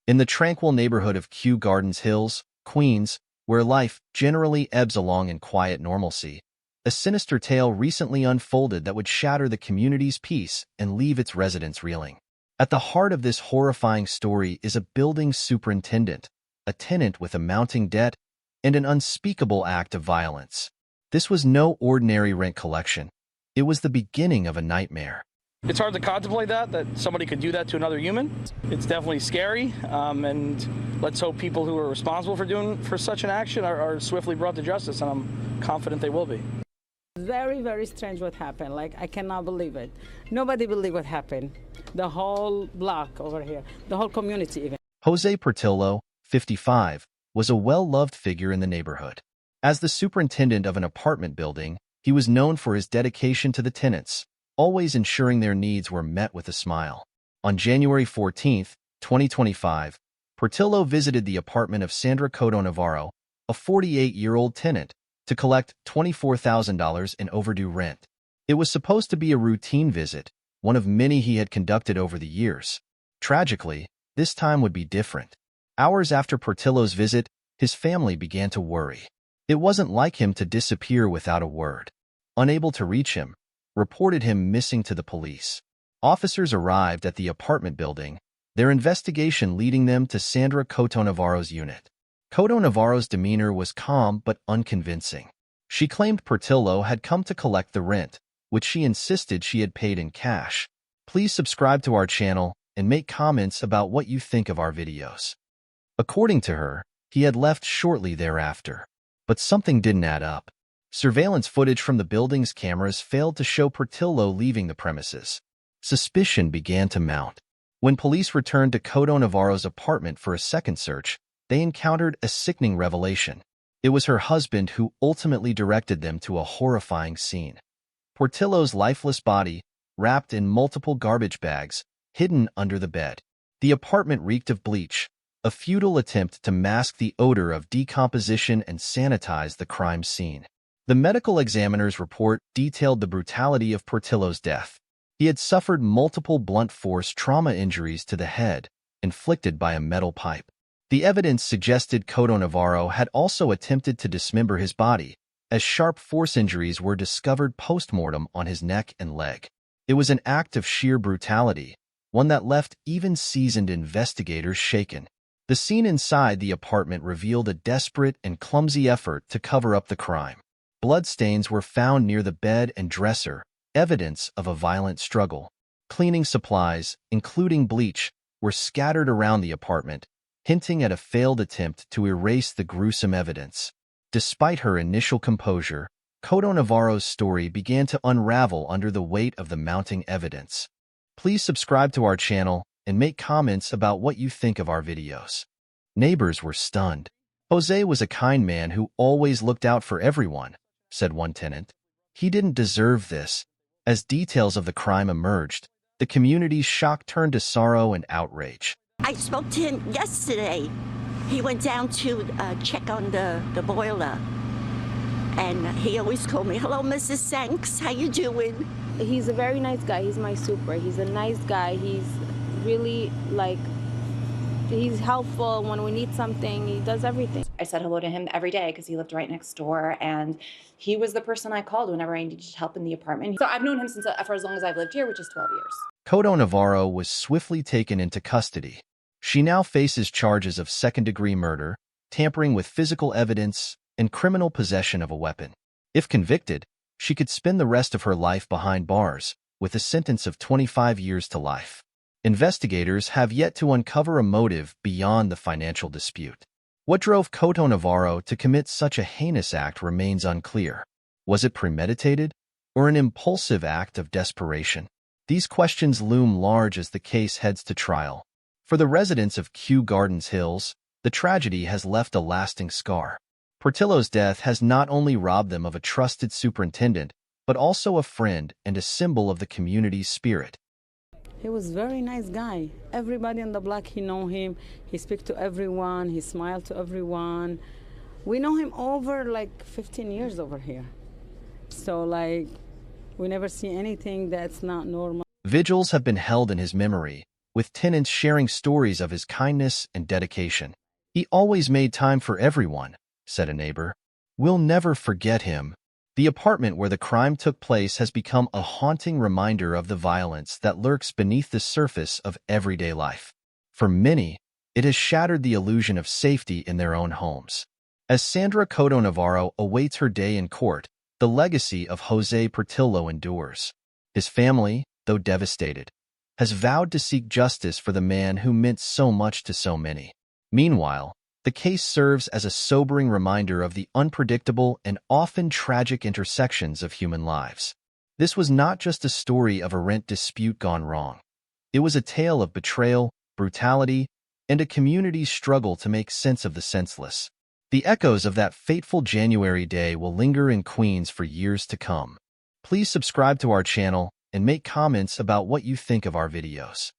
In the tranquil neighborhood of Kew Gardens Hills, Queens, where life generally ebbs along in quiet normalcy, a sinister tale recently unfolded that would shatter the community's peace and leave its residents reeling. At the heart of this horrifying story is a building superintendent, a tenant with a mounting debt, and an unspeakable act of violence. This was no ordinary rent collection. It was the beginning of a nightmare. It's hard to contemplate that somebody could do that to another human. It's definitely scary, and let's hope people who are responsible for such an action are swiftly brought to justice, and I'm confident they will be. Very, very strange what happened. Like, I cannot believe it. Nobody believed what happened. The whole block over here, the whole community even. Jose Portillo, 55, was a well-loved figure in the neighborhood. As the superintendent of an apartment building, he was known for his dedication to the tenants, always ensuring their needs were met with a smile. On January 14, 2025, Portillo visited the apartment of Sandra Coto-Navarro, a 48-year-old tenant, to collect $24,000 in overdue rent. It was supposed to be a routine visit, one of many he had conducted over the years. Tragically, this time would be different. Hours after Portillo's visit, his family began to worry. It wasn't like him to disappear without a word. Unable to reach him, reported him missing to the police. Officers arrived at the apartment building, their investigation leading them to Sandra Coto-Navarro's unit. Coto-Navarro's demeanor was calm but unconvincing. She claimed Portillo had come to collect the rent, which she insisted she had paid in cash. Please subscribe to our channel and make comments about what you think of our videos. According to her, he had left shortly thereafter. But something didn't add up. Surveillance footage from the building's cameras failed to show Portillo leaving the premises. Suspicion began to mount. When police returned to Coto-Navarro's apartment for a second search, they encountered a sickening revelation. It was her husband who ultimately directed them to a horrifying scene. Portillo's lifeless body, wrapped in multiple garbage bags, hidden under the bed. The apartment reeked of bleach, a futile attempt to mask the odor of decomposition and sanitize the crime scene. The medical examiner's report detailed the brutality of Portillo's death. He had suffered multiple blunt force trauma injuries to the head, inflicted by a metal pipe. The evidence suggested Coto-Navarro had also attempted to dismember his body, as sharp force injuries were discovered post-mortem on his neck and leg. It was an act of sheer brutality, one that left even seasoned investigators shaken. The scene inside the apartment revealed a desperate and clumsy effort to cover up the crime. Bloodstains were found near the bed and dresser, evidence of a violent struggle. Cleaning supplies, including bleach, were scattered around the apartment, hinting at a failed attempt to erase the gruesome evidence. Despite her initial composure, Coto-Navarro's story began to unravel under the weight of the mounting evidence. Please subscribe to our channel and make comments about what you think of our videos. Neighbors were stunned. Jose was a kind man who always looked out for everyone, said one tenant. He didn't deserve this. As details of the crime emerged, the community's shock turned to sorrow and outrage. I spoke to him yesterday. He went down to check on the boiler. And he always called me, "Hello, Mrs. Sanks, how you doing?" He's a very nice guy. He's my super. He's a nice guy. He's really, he's helpful when we need something. He does everything. I said hello to him every day because he lived right next door, and he was the person I called whenever I needed help in the apartment. So I've known him since for as long as I've lived here, which is 12 years. Coto-Navarro was swiftly taken into custody. She now faces charges of second-degree murder, tampering with physical evidence, and criminal possession of a weapon. If convicted, she could spend the rest of her life behind bars, with a sentence of 25 years to life. Investigators have yet to uncover a motive beyond the financial dispute. What drove Coto-Navarro to commit such a heinous act remains unclear. Was it premeditated, or an impulsive act of desperation? These questions loom large as the case heads to trial. For the residents of Kew Gardens Hills, the tragedy has left a lasting scar. Portillo's death has not only robbed them of a trusted superintendent, but also a friend and a symbol of the community's spirit. He was a very nice guy. Everybody on the block, he know him. He speak to everyone. He smiled to everyone. We know him over 15 years over here. So we never see anything that's not normal. Vigils have been held in his memory, with tenants sharing stories of his kindness and dedication. "He always made time for everyone," said a neighbor. "We'll never forget him." The apartment where the crime took place has become a haunting reminder of the violence that lurks beneath the surface of everyday life. For many, it has shattered the illusion of safety in their own homes. As Sandra Coto-Navarro awaits her day in court, the legacy of Jose Portillo endures. His family, though devastated, has vowed to seek justice for the man who meant so much to so many. Meanwhile, the case serves as a sobering reminder of the unpredictable and often tragic intersections of human lives. This was not just a story of a rent dispute gone wrong. It was a tale of betrayal, brutality, and a community's struggle to make sense of the senseless. The echoes of that fateful January day will linger in Queens for years to come. Please subscribe to our channel and make comments about what you think of our videos.